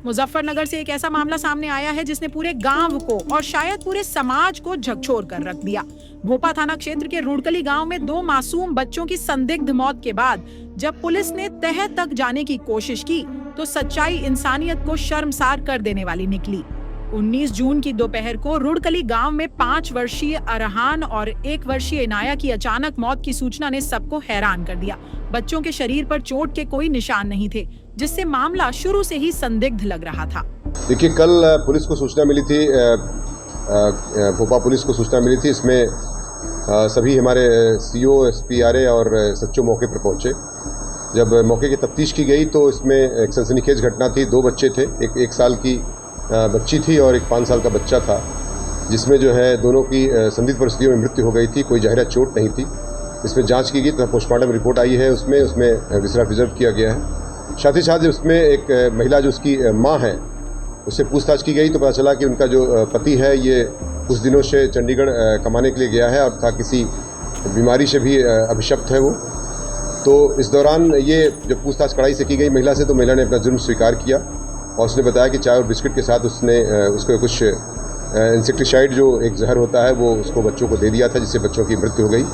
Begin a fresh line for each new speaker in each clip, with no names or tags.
मुजफ्फरनगर से एक ऐसा मामला सामने आया है जिसने पूरे गांव को और शायद पूरे समाज को झकझोर कर रख दिया। भोपा थाना क्षेत्र के रुड़कली गांव में 2 मासूम बच्चों की संदिग्ध मौत के बाद जब पुलिस ने तह तक जाने की कोशिश की तो सच्चाई इंसानियत को शर्मसार कर देने वाली निकली। 19 जून की दोपहर को रुड़कली गांव में 5 वर्षीय अरहान और 1 वर्षीय इनाया की अचानक मौत की सूचना ने सबको हैरान कर दिया। बच्चों के शरीर पर चोट के कोई निशान नहीं थे, जिससे मामला शुरू से ही संदिग्ध लग रहा था।
देखिए, कल पुलिस को सूचना मिली थी, भोपाल पुलिस को सूचना मिली थी। इसमें सभी हमारे सीओ, एसपी, आरए और सच्चो मौके पर पहुंचे। जब मौके की तफ्तीश की गई तो इसमें एक सनसनीखेज घटना थी। 2 बच्चे थे, एक 1 साल की बच्ची थी और एक 5 साल का बच्चा था, जिसमें जो है दोनों की संदिग्ध परिस्थितियों में मृत्यु हो गई थी। कोई ज़ाहिरा चोट नहीं थी। इसमें जांच की गई तो पोस्टमार्टम रिपोर्ट आई है, उसमें विसरा प्रिजर्व किया गया है। साथ ही साथ उसमें एक महिला जो उसकी माँ है, उससे पूछताछ की गई तो पता चला कि उनका जो पति है ये कुछ दिनों से चंडीगढ़ कमाने के लिए गया है और था किसी बीमारी से भी अभिशप्त है वो। तो इस दौरान ये जब पूछताछ कड़ाई से की गई महिला से, तो महिला ने अपना जुर्म स्वीकार किया और उसने बताया कि चाय और बिस्किट के साथ उसने उसको कुछ इंसेक्टिसाइड जो एक जहर होता है वो उसको बच्चों को दे दिया था, जिससे बच्चों की मृत्यु हो गई।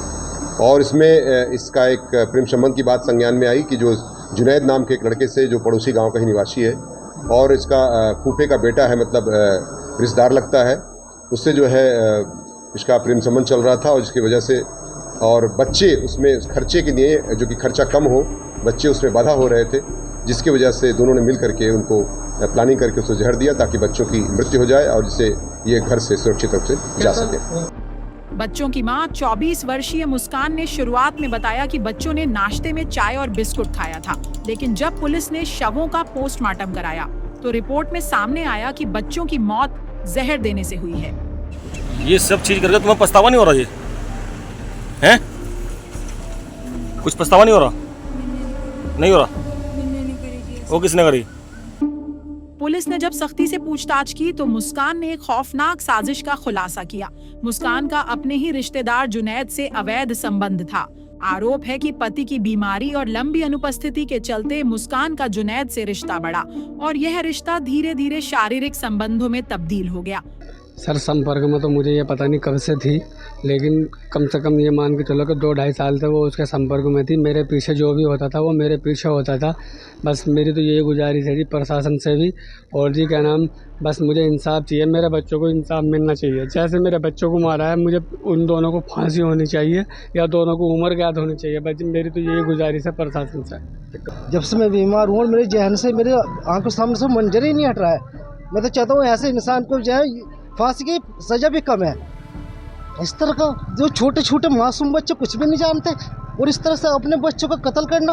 और इसमें इसका एक प्रेम संबंध की बात संज्ञान में आई कि जो जुनैद नाम के एक लड़के से, जो पड़ोसी गांव का ही निवासी है और इसका फूफे का बेटा है, मतलब रिश्तेदार लगता है, उससे जो है इसका प्रेम संबंध चल रहा था। और जिसकी वजह से और बच्चे उसमें खर्चे के लिए, जो कि खर्चा कम हो, बच्चे उसमें बाधा हो रहे थे, जिसकी वजह से दोनों ने मिल करके उनको प्लानिंग करके उसको जहर दिया ताकि बच्चों की मृत्यु हो जाए और जिससे ये घर से सुरक्षित रूप से जा सके।
बच्चों की मां 24 वर्षीय मुस्कान ने शुरुआत में बताया कि बच्चों ने नाश्ते में चाय और बिस्कुट खाया था, लेकिन जब पुलिस ने शवों का पोस्टमार्टम कराया तो रिपोर्ट में सामने आया कि बच्चों की मौत जहर देने से हुई है।
ये सब चीज करके तुम्हें पछतावा नहीं हो रहा? ये हैं? कुछ पछतावा नहीं हो रहा? नहीं हो रहा? वो किसने करी?
पुलिस ने जब सख्ती से पूछताछ की तो मुस्कान ने एक खौफनाक साजिश का खुलासा किया। मुस्कान का अपने ही रिश्तेदार जुनैद से अवैध संबंध था। आरोप है कि पति की बीमारी और लंबी अनुपस्थिति के चलते मुस्कान का जुनैद से रिश्ता बढ़ा और यह रिश्ता धीरे धीरे शारीरिक संबंधों में तब्दील हो गया।
सर, संपर्क में तो मुझे ये पता नहीं कब से थी, लेकिन कम से कम ये मान के चलो कि 2-2.5 साल से वो उसके संपर्क में थी। मेरे पीछे जो भी होता था वो मेरे पीछे होता था। बस मेरी तो यही गुजारिश है जी प्रशासन से भी, और जी क्या नाम, बस मुझे इंसाफ चाहिए, मेरे बच्चों को इंसाफ मिलना चाहिए। जैसे मेरे बच्चों को मारा है, मुझे उन दोनों को फांसी होनी चाहिए या दोनों को उम्र कैद होनी चाहिए। बस मेरी तो यही गुजारिश है प्रशासन से।
जब से मैं बीमार हूँ और मेरे जहन से, मेरे आंखों सामने से मंजर ही नहीं हट रहा है। मैं तो चाहता हूँ ऐसे इंसान को जो है फांसी की सजा भी कम है। इस तरह का जो छोटे छोटे मासूम बच्चे कुछ भी नहीं जानते और इस तरह से अपने बच्चों का कत्ल करना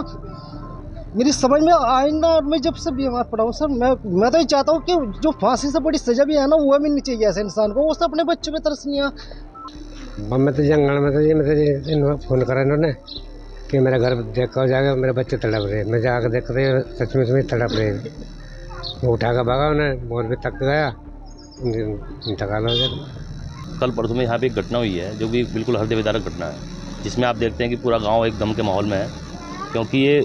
मेरी समझ में आएगा। मैं जब से बीमार पड़ा हूँ सर, मैं तो ये चाहता हूँ कि जो फांसी से बड़ी सजा भी है ना, वो मिलनी चाहिए ऐसे इंसान को। वो सब अपने बच्चों पे तरस नहीं आ।
मैं तो जंगल में तो फोन करा इन्होंने कि मेरा घर देख कर जाकर मेरे बच्चे तड़प रहे। मैं जाकर देखते सच में तड़प रहे। वो उठा कर भागा, उन्हें बोल भी तक गया, इंतकाल हो गया।
कल परसों में यहाँ पे एक घटना हुई है जो कि बिल्कुल हृदय विदारक घटना है, जिसमें आप देखते हैं कि पूरा गांव एक गम के माहौल में है, क्योंकि ये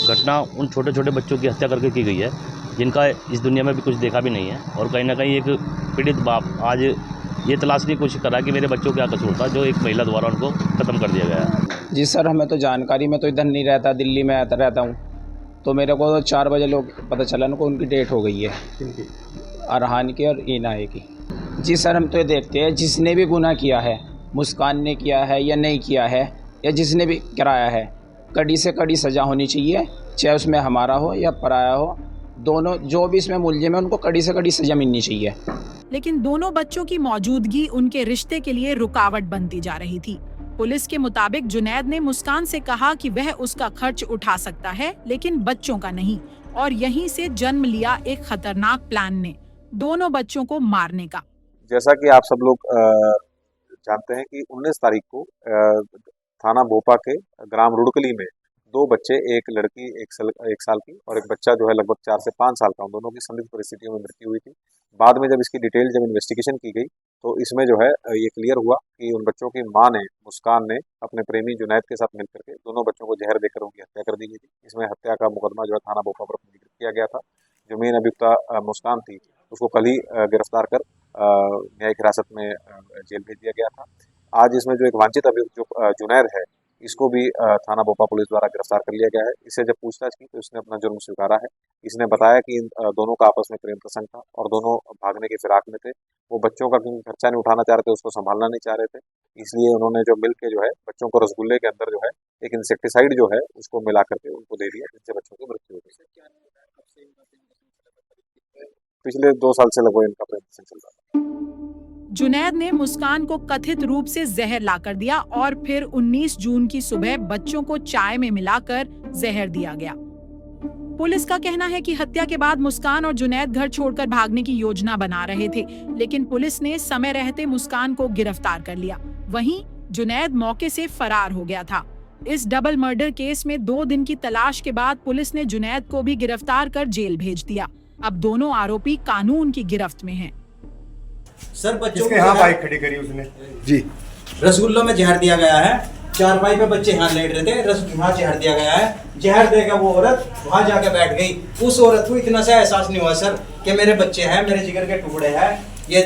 घटना उन छोटे छोटे बच्चों की हत्या करके की गई है जिनका इस दुनिया में भी कुछ देखा भी नहीं है। और कहीं ना कहीं एक पीड़ित बाप आज ये तलाशने की कोशिश कर रहा है कि मेरे बच्चों क्या कसूर था जो एक महिला द्वारा उनको ख़त्म कर दिया गया है।
जी सर, हमें तो जानकारी में तो इधर नहीं रहता, दिल्ली में रहता हूँ, तो मेरे को 4 बजे लोग पता चला उनको उनकी डेट हो गई है, अरहान की और इनाया की। जी सर, हम तो ये देखते हैं जिसने भी गुनाह किया है, मुस्कान ने किया है या नहीं किया है, या जिसने भी कराया है, कड़ी से कड़ी सज़ा होनी चाहिए, चाहे उसमें हमारा हो या पराया हो। दोनों जो भी इसमें मुलजिम है उनको कड़ी से कड़ी सज़ा मिलनी चाहिए।
लेकिन दोनों बच्चों की मौजूदगी उनके रिश्ते के लिए रुकावट बनती जा रही थी। पुलिस के मुताबिक जुनैद ने मुस्कान से कहा कि वह उसका खर्च उठा सकता है, लेकिन बच्चों का नहीं, और यहीं से जन्म लिया एक खतरनाक प्लान ने, दोनों बच्चों को मारने का।
जैसा कि आप सब लोग जानते हैं कि 19 तारीख को थाना भोपा के ग्राम रुड़कली में 2 बच्चे, एक लड़की 1 साल की और एक बच्चा जो है लगभग 4 से 5 साल का, उन दोनों की संदिग्ध परिस्थितियों में मृत्यु हुई थी। बाद में जब इसकी डिटेल जब इन्वेस्टिगेशन की गई तो इसमें जो है ये क्लियर हुआ कि उन बच्चों की मां ने, मुस्कान ने, अपने प्रेमी जुनैद के साथ मिलकर के दोनों बच्चों को जहर देकर उनकी हत्या कर दी गई थी। इसमें हत्या का मुकदमा जो है थाना भोपा पर पंजीकृत किया गया था। जो मेन अभियुक्ता मुस्कान थी उसको कल ही गिरफ्तार कर न्यायिक हिरासत में जेल भेज दिया गया था। आज इसमें जो एक वांछित अभियुक्त जो जुनैद है इसको भी थाना भोपा पुलिस द्वारा गिरफ्तार कर लिया गया है। इससे जब पूछताछ की तो इसने अपना जुर्म स्वीकारा है। इसने बताया कि इन दोनों का आपस में प्रेम प्रसंग था और दोनों भागने की फिराक में थे। वो बच्चों का क्योंकि खर्चा नहीं उठाना चाह रहे थे, उसको संभालना नहीं चाह रहे थे, इसलिए उन्होंने जो मिल के जो है बच्चों को रसगुल्ले के अंदर जो है एक इंसेक्टिसाइड जो है उसको मिला करके उनको दे दिया, जिससे बच्चों की मृत्यु हो गई। पिछले 2 साल से लगभग इनका प्रेम प्रसंग चल रहा है।
जुनैद ने मुस्कान को कथित रूप से जहर लाकर दिया और फिर 19 जून की सुबह बच्चों को चाय में मिलाकर जहर दिया गया। पुलिस का कहना है कि हत्या के बाद मुस्कान और जुनैद घर छोड़कर भागने की योजना बना रहे थे, लेकिन पुलिस ने समय रहते मुस्कान को गिरफ्तार कर लिया। वहीं जुनैद मौके से फरार हो गया था। इस डबल मर्डर केस में 2 दिन की तलाश के बाद पुलिस ने जुनैद को भी गिरफ्तार कर जेल भेज दिया। अब दोनों आरोपी कानून की गिरफ्त में हैं।
सर बच्चों को
यहाँ बाइक खड़ी करी उसने जी,
रसगुल्लों में जहर दिया गया है। चारपाई पे बच्चे यहाँ लेट रहे थे, वहाँ जहर दिया गया है। जहर देकर वो औरत वहाँ जाके बैठ गई। उस औरत को इतना सा एहसास नहीं हुआ सर कि मेरे बच्चे हैं, मेरे जिगर के टुकड़े हैं, ये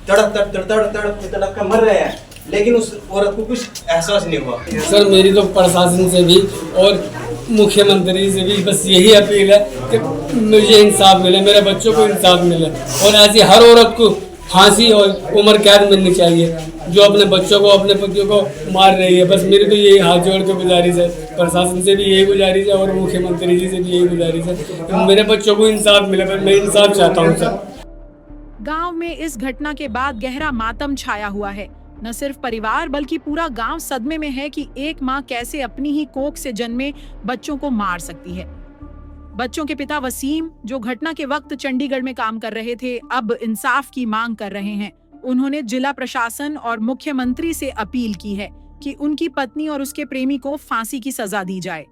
तड़प कर मर रहे हैं, लेकिन उस औरत को कुछ एहसास नहीं हुआ।
सर मेरी तो प्रशासन से भी और मुख्यमंत्री से भी बस यही अपील है कि मुझे इंसाफ मिले, मेरे बच्चों को इंसाफ मिले और ऐसी हर औरत को फांसी और उम्र कैद मिलनी चाहिए जो अपने बच्चों को, अपने पतियों को मार रही है। बस मेरी तो यही हाथ जोड़ के गुजारिश है, प्रशासन से भी यही गुजारिश है और मुख्यमंत्री जी से भी यही गुजारिश है कि मेरे बच्चों को इंसाफ मिले। बस मैं इंसाफ चाहता हूँ सर।
गांव में इस घटना के बाद गहरा मातम छाया हुआ है। न सिर्फ परिवार बल्कि पूरा गांव सदमे में है कि एक मां कैसे अपनी ही कोख से जन्मे बच्चों को मार सकती है। बच्चों के पिता वसीम, जो घटना के वक्त चंडीगढ़ में काम कर रहे थे, अब इंसाफ की मांग कर रहे हैं। उन्होंने जिला प्रशासन और मुख्यमंत्री से अपील की है कि उनकी पत्नी और उसके प्रेमी को फांसी की सजा दी जाए।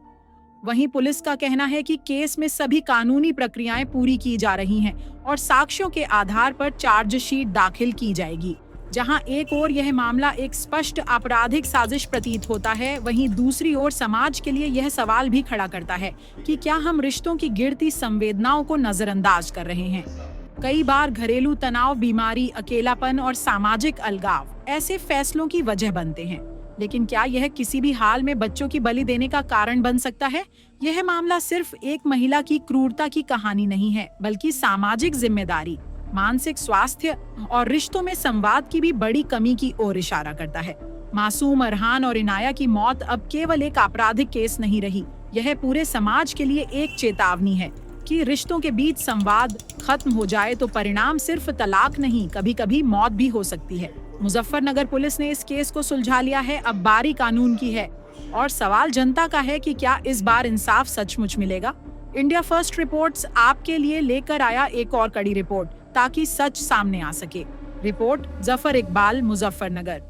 वहीं पुलिस का कहना है कि केस में सभी कानूनी प्रक्रियाएं पूरी की जा रही हैं और साक्ष्यों के आधार पर चार्जशीट दाखिल की जाएगी। जहां एक ओर यह मामला एक स्पष्ट आपराधिक साजिश प्रतीत होता है, वहीं दूसरी ओर समाज के लिए यह सवाल भी खड़ा करता है कि क्या हम रिश्तों की गिरती संवेदनाओं को नजरअंदाज कर रहे हैं। कई बार घरेलू तनाव, बीमारी, अकेलापन और सामाजिक अलगाव ऐसे फैसलों की वजह बनते हैं, लेकिन क्या यह किसी भी हाल में बच्चों की बलि देने का कारण बन सकता है? यह मामला सिर्फ एक महिला की क्रूरता की कहानी नहीं है, बल्कि सामाजिक जिम्मेदारी, मानसिक स्वास्थ्य और रिश्तों में संवाद की भी बड़ी कमी की ओर इशारा करता है। मासूम अरहान और इनाया की मौत अब केवल एक आपराधिक केस नहीं रही, यह पूरे समाज के लिए एक चेतावनी है कि रिश्तों के बीच संवाद खत्म हो जाए तो परिणाम सिर्फ तलाक नहीं, कभी-कभी मौत भी हो सकती है। मुजफ्फरनगर पुलिस ने इस केस को सुलझा लिया है, अब बारी कानून की है और सवाल जनता का है कि क्या इस बार इंसाफ सचमुच मिलेगा। इंडिया फर्स्ट रिपोर्ट्स आपके लिए लेकर आया एक और कड़ी रिपोर्ट ताकि सच सामने आ सके। रिपोर्ट जफर इकबाल, मुजफ्फरनगर।